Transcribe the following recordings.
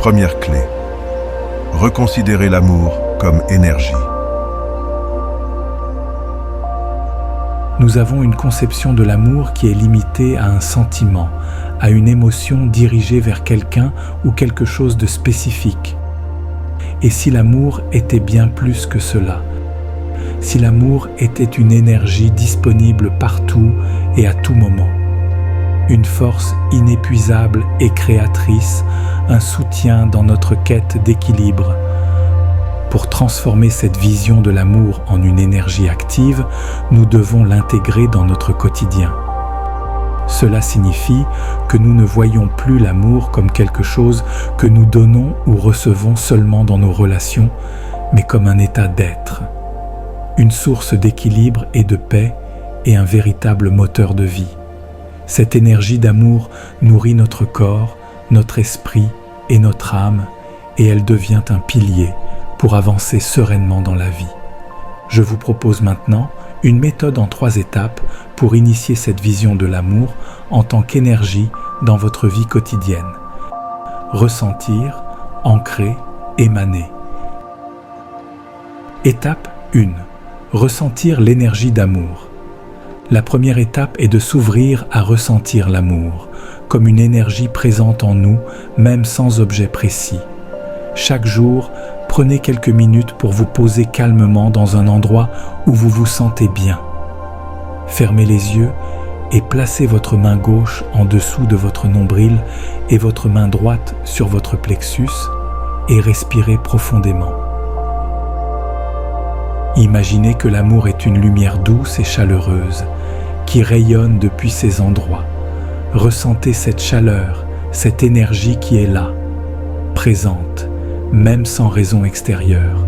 Première clé. Reconsidérez l'amour comme énergie. Nous avons une conception de l'amour qui est limitée à un sentiment, à une émotion dirigée vers quelqu'un ou quelque chose de spécifique. Et si l'amour était bien plus que cela? Si l'amour était une énergie disponible partout et à tout moment? Une force inépuisable et créatrice, un soutien dans notre quête d'équilibre. Pour transformer cette vision de l'amour en une énergie active, nous devons l'intégrer dans notre quotidien. Cela signifie que nous ne voyons plus l'amour comme quelque chose que nous donnons ou recevons seulement dans nos relations, mais comme un état d'être, une source d'équilibre et de paix et un véritable moteur de vie. Cette énergie d'amour nourrit notre corps, notre esprit et notre âme, et elle devient un pilier pour avancer sereinement dans la vie. Je vous propose maintenant une méthode en 3 étapes pour initier cette vision de l'amour en tant qu'énergie dans votre vie quotidienne. Ressentir, ancrer, émaner. Étape 1. Ressentir l'énergie d'amour. La première étape est de s'ouvrir à ressentir l'amour, comme une énergie présente en nous, même sans objet précis. Chaque jour, prenez quelques minutes pour vous poser calmement dans un endroit où vous vous sentez bien. Fermez les yeux et placez votre main gauche en dessous de votre nombril et votre main droite sur votre plexus et respirez profondément. Imaginez que l'amour est une lumière douce et chaleureuse qui rayonne depuis ces endroits. Ressentez cette chaleur, cette énergie qui est là, présente, même sans raison extérieure.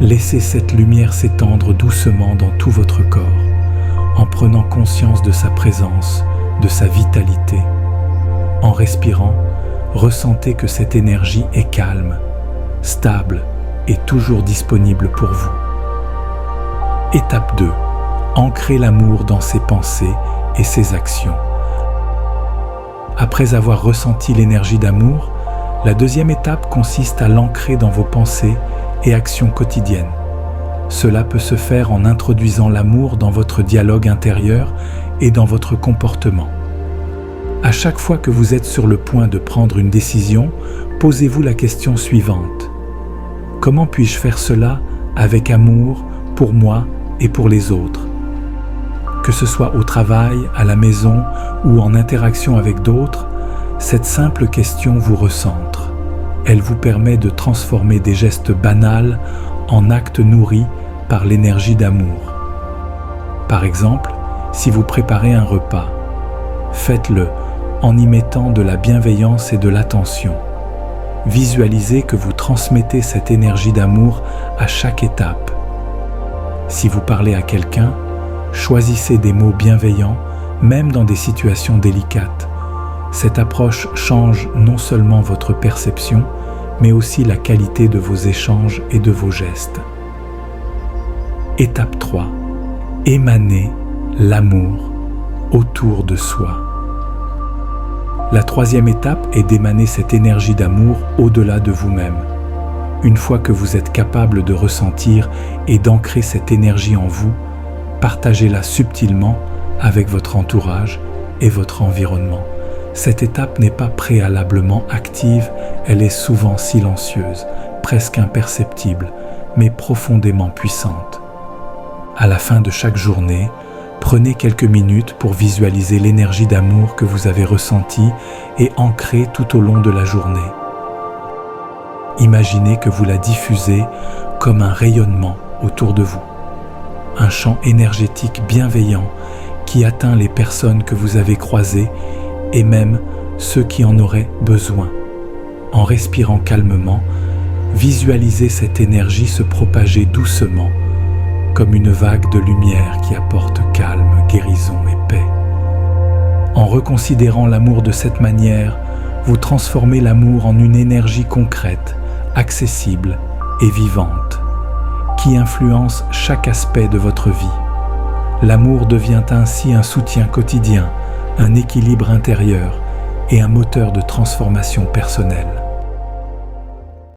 Laissez cette lumière s'étendre doucement dans tout votre corps, en prenant conscience de sa présence, de sa vitalité. En respirant, ressentez que cette énergie est calme, stable et toujours disponible pour vous. Étape 2. Ancrez l'amour dans ses pensées et ses actions. Après avoir ressenti l'énergie d'amour, la deuxième étape consiste à l'ancrer dans vos pensées et actions quotidiennes. Cela peut se faire en introduisant l'amour dans votre dialogue intérieur et dans votre comportement. À chaque fois que vous êtes sur le point de prendre une décision, posez-vous la question suivante. Comment puis-je faire cela avec amour pour moi et pour les autres? Que ce soit au travail, à la maison ou en interaction avec d'autres, cette simple question vous recentre. Elle vous permet de transformer des gestes banals en actes nourris par l'énergie d'amour. Par exemple, si vous préparez un repas, faites-le en y mettant de la bienveillance et de l'attention. Visualisez que vous transmettez cette énergie d'amour à chaque étape. Si vous parlez à quelqu'un, choisissez des mots bienveillants, même dans des situations délicates. Cette approche change non seulement votre perception, mais aussi la qualité de vos échanges et de vos gestes. Étape 3. Émanez l'amour autour de soi. La troisième étape est d'émaner cette énergie d'amour au-delà de vous-même. Une fois que vous êtes capable de ressentir et d'ancrer cette énergie en vous, partagez-la subtilement avec votre entourage et votre environnement. Cette étape n'est pas préalablement active, elle est souvent silencieuse, presque imperceptible, mais profondément puissante. À la fin de chaque journée, prenez quelques minutes pour visualiser l'énergie d'amour que vous avez ressentie et ancrée tout au long de la journée. Imaginez que vous la diffusez comme un rayonnement autour de vous, un champ énergétique bienveillant qui atteint les personnes que vous avez croisées et même ceux qui en auraient besoin. En respirant calmement, visualisez cette énergie se propager doucement, comme une vague de lumière qui apporte calme, guérison et paix. En reconsidérant l'amour de cette manière, vous transformez l'amour en une énergie concrète, accessible et vivante, qui influence chaque aspect de votre vie. L'amour devient ainsi un soutien quotidien, un équilibre intérieur et un moteur de transformation personnelle.